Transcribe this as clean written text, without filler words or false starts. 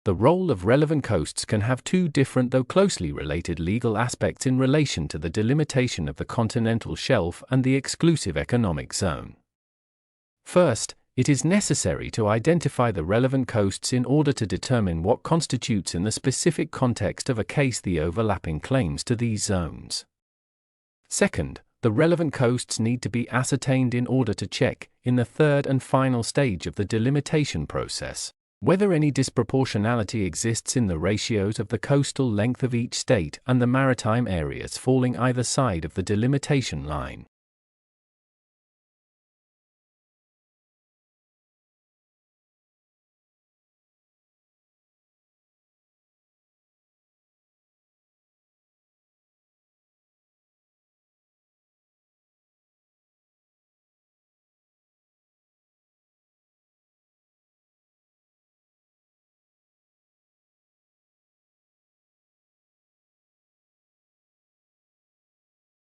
The role of relevant coasts can have two different though closely related legal aspects in relation to the delimitation of the continental shelf and the exclusive economic zone. First, it is necessary to identify the relevant coasts in order to determine what constitutes in the specific context of a case the overlapping claims to these zones. Second, the relevant coasts need to be ascertained in order to check, in the third and final stage of the delimitation process, whether any disproportionality exists in the ratios of the coastal length of each state and the maritime areas falling either side of the delimitation line.